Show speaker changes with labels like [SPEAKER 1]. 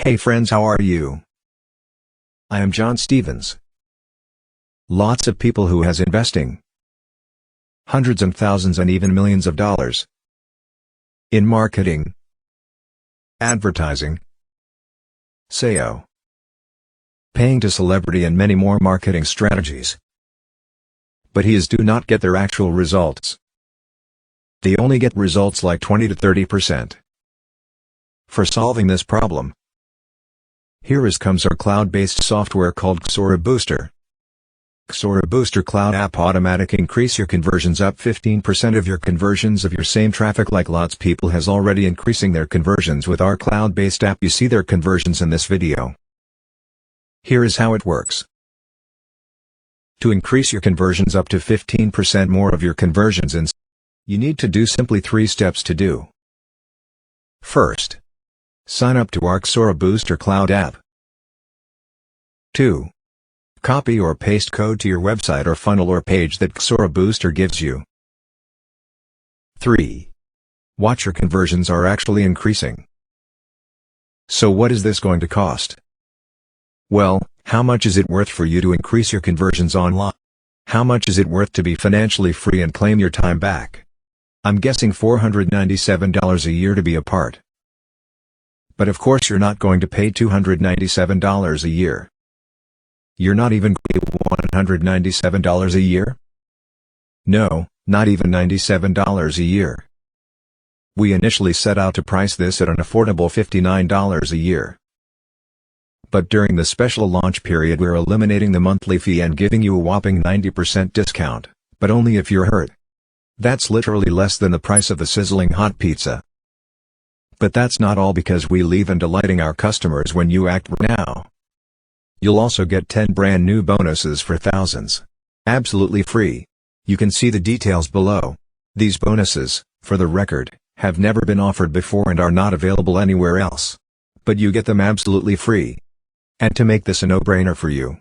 [SPEAKER 1] Hey friends, how are you? I am John Stevens. Lots of people who has investing hundreds and thousands and even millions of dollars in marketing, advertising, SEO, paying to celebrity and many more marketing strategies. But he do not get their actual results. They only get results like 20 to 30%. For solving this problem, here is Qnsora cloud-based software called Qnsora Booster. Qnsora Booster Cloud App automatic increase your conversions up 15% of your conversions of your same traffic, like lots people has already increasing their conversions with our cloud-based app. You see their conversions in this video. Here is how it works. To increase your conversions up to 15% more of your conversions you need to do simply 3 steps to do. First, sign up to our Qnsora Booster Cloud app. 2. Copy or paste code to your website or funnel or page that Qnsora Booster gives you. 3. Watch your conversions are actually increasing. So what is this going to cost? Well, how much is it worth for you to increase your conversions online? How much is it worth to be financially free and claim your time back? I'm guessing $497 a year to be a part. But of course you're not going to pay $297 a year. You're not even going to pay $197 a year? No, not even $97 a year. We initially set out to price this at an affordable $59 a year. But during the special launch period we're eliminating the monthly fee and giving you a whopping 90% discount, but only if you're hurt. That's literally less than the price of the sizzling hot pizza. But that's not all, because we leave in delighting our customers when you act now. You'll also get 10 brand new bonuses for thousands. Absolutely free. You can see the details below. These bonuses, for the record, have never been offered before and are not available anywhere else. But you get them absolutely free. And to make this a no-brainer for you,